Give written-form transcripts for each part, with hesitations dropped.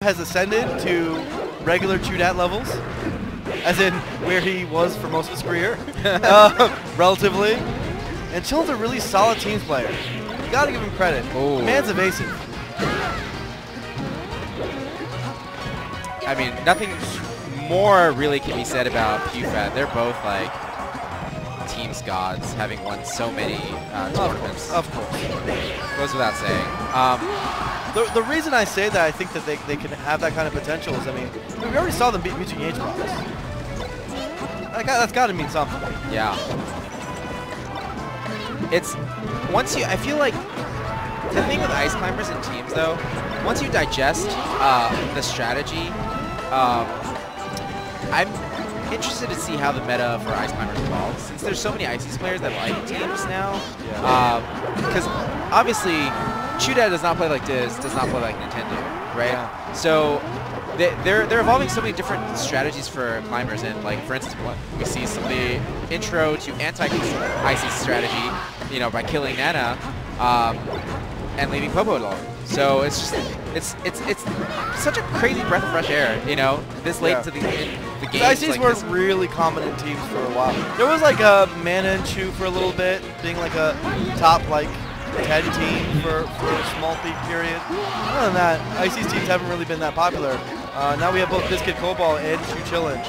has ascended to regular ChuDat levels, as in where he was for most of his career, relatively. And Chillindude's a really solid teams player. You gotta give him credit. Ooh. The man's evasive. I mean, nothing more really can be said about PewPewU. They're both like teams gods, having won so many tournaments. Of course. Goes without saying. The reason I say that I think that they can have that kind of potential is, I mean, we already saw them beat Mutual Gauge Box. That's got to mean something. Yeah. It's once you. I feel like the thing with Ice Climbers and teams, though, once you digest the strategy, I'm interested to see how the meta for Ice Climbers evolves, since there's so many Ices players that like teams now. Because obviously, ChuDat does not play like this, does not play like Nintendo, right? Yeah. So they're evolving so many different strategies for climbers, and like for instance, we see some of the intro to anti-Ices strategy, you know, by killing Nana and leaving PewPewU alone. So it's just it's such a crazy breath of fresh air, you know, this late to the game. Ices like were really common in teams for a while. There was like a Mana and Chu for a little bit, being like a top like 10 team for a small period. Other than that, Ices teams haven't really been that popular. Now we have both Biscuit Cobalt and Chillindude.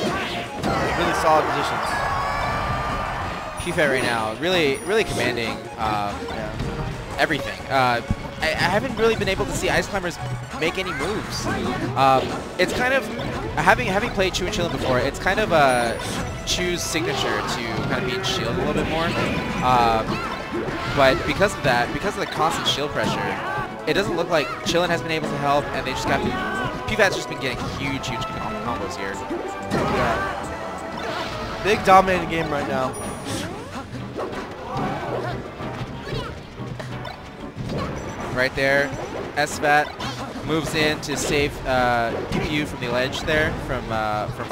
Really solid positions. PewPewU right now, really commanding everything. I haven't really been able to see Ice Climbers make any moves. It's kind of, having played Chu and Chillindude before, it's kind of Chu's signature to kind of beat shield a little bit more. But because of that, because of the constant shield pressure, it doesn't look like Chillindude has been able to help, and they just got PewPewU's just been getting huge combos here. Yeah. Big dominating game right now. Right there, SFAT moves in to save PewPewU from the ledge there from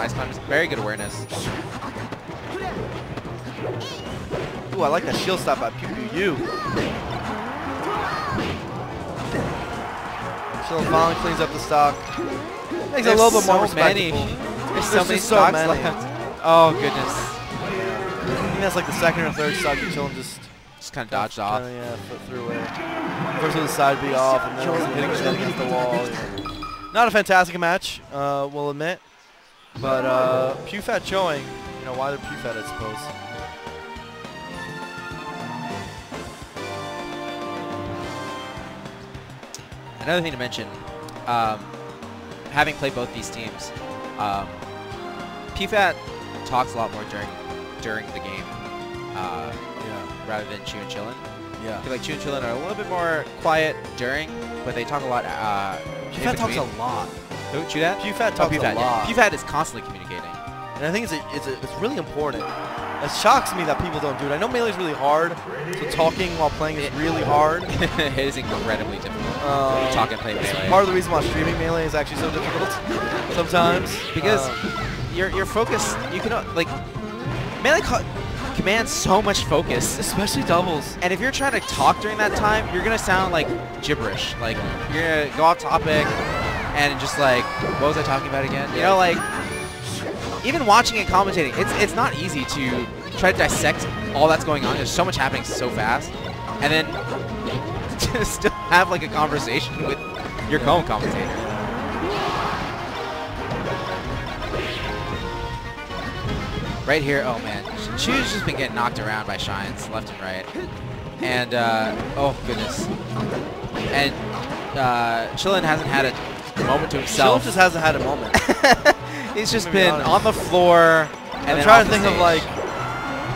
Ice Climbers. Very good awareness. Ooh, I like that shield stop by PewPewU. Chill finally cleans up the stock. Makes it a little bit more respectable. There's so many stocks left. Oh goodness. I think that's like the second or third stock that Chillindude just kind of dodged off. Yeah, foot through it. First with the side B off, and then hitting his head against the wall. Yeah. Not a fantastic match, we'll admit. But PewPewU showing, you know, why they're PewPewU, I suppose. Another thing to mention, having played both these teams, PewPewU talks a lot more during the game, rather than Chu and Chillin. Yeah. I feel like Chu and Chillin are a little bit more quiet during, but they talk a lot. PewPewU talks a lot. Who? ChuDat? PewPewU talks a lot. Yeah. PewPewU is constantly communicating, and I think it's really important. It shocks me that people don't do it. I know Melee's really hard, so talking while playing is really hard. It is incredibly difficult. Talk and play Melee. Part of the reason why streaming Melee is actually so difficult sometimes. Because your focus, you can, like, Melee commands so much focus. Especially doubles. And if you're trying to talk during that time, you're going to sound like gibberish. Like, you're going to go off topic and just like, what was I talking about again? You know, like, even watching and commentating, it's not easy to try to dissect all that's going on. There's so much happening so fast, and then to still have like a conversation with your co-commentator. Right here, oh man, Chu's just been getting knocked around by Shines left and right, and oh goodness, and Chillin hasn't had a moment to himself. Chillin just hasn't had a moment. He's just been on the floor. And I'm trying to think of like,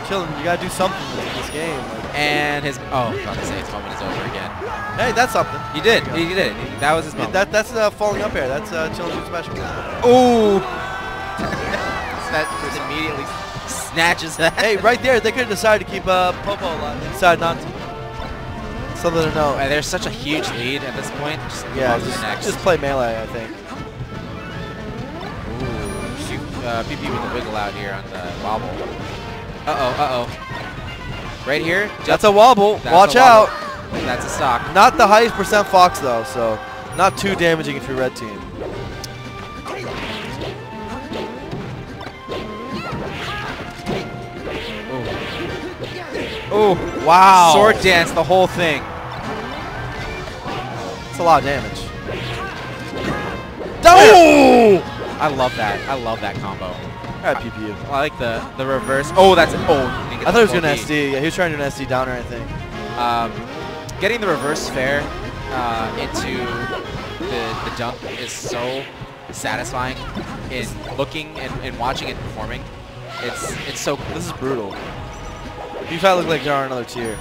Chillin, you gotta do something in this game. Like, and his, I was about to say his moment is over again. Hey, that's something. He did. He did it. That was his moment. That's falling up air. That's Chillindude special. Ooh. That just immediately snatches that. Hey, right there, they could have decided to keep PewPewU alive. They decided not to. Something to know. There's such a huge lead at this point. Just play Melee, I think. PewPewU with the wiggle out here on the wobble. Right here. That's a wobble. Watch out. That's a stock. Not the highest percent Fox, though, so not too damaging if you're red team. Oh, wow. Sword dance, the whole thing. It's a lot of damage. Oh! I love that. I love that combo. All right, PewPewU. I like the reverse. Oh, that's it. Oh, I thought he was going to SD. Yeah, he was trying to do an SD downer, I think. Getting the reverse fair into the jump is so satisfying in looking and watching it performing. It's so cool. This is brutal. PewPewU look like they're on another tier.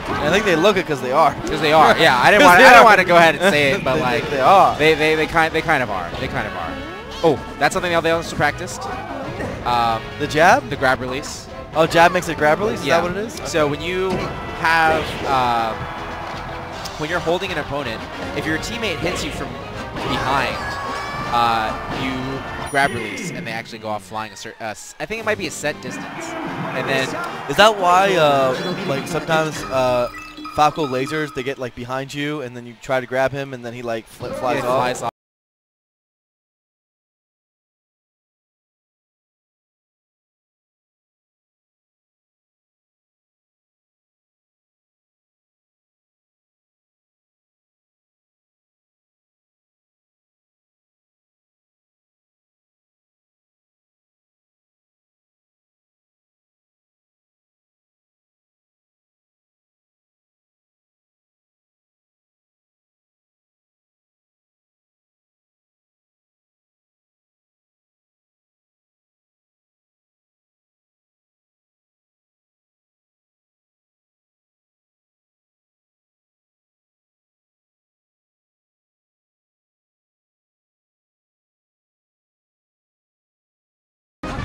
And I think they look it because they are. Because they are. Yeah, I didn't want to go ahead and say it, but like they are. They kind of are. They kind of are. Oh, that's something they also practiced. The jab? The grab release. Oh, jab makes a grab release? Is Yeah. that what it is? So when you have when you're holding an opponent, if your teammate hits you from behind, you grab release, and they actually go off flying. I think it might be a set distance, and then is that why like sometimes Falco lasers, they get like behind you, and then you try to grab him, and then he like flies off?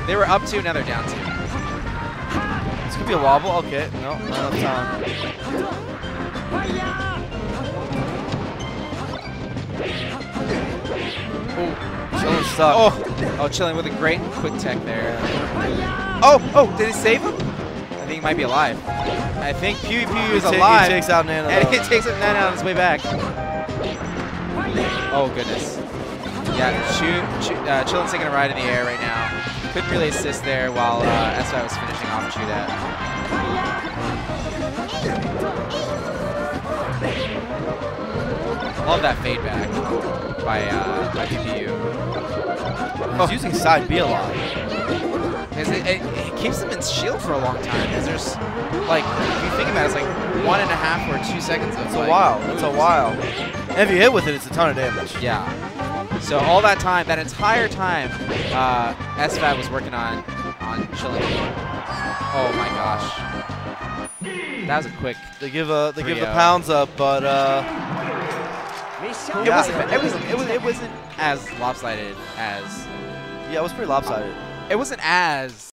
they were up 2, now they're down 2. This could be a wobble. Okay, no, not enough time. Oh, Chilling stuck. Oh, Chilling with a great quick tech there. Oh, did he save him? I think he might be alive. I think PewPewU is alive. He takes out Nana. And he takes out Nana on his way back. Oh, goodness. Yeah, Chilling's taking a ride in the air right now. Couldn't really assist there while SFAT was finishing off ChuDat. Love that fade back by PewPewU. He's using side B a lot. It keeps him in shield for a long time. Because there's, like, if you think about it, it's like 1.5 or 2 seconds. That's a while. That's a while. And if you hit with it, it's a ton of damage. Yeah. So all that time, that entire time, SFAT was working on Chillindude. Oh my gosh. That was a quick. They give the pounds up, but it wasn't as lopsided as. Yeah, it was pretty lopsided. It wasn't as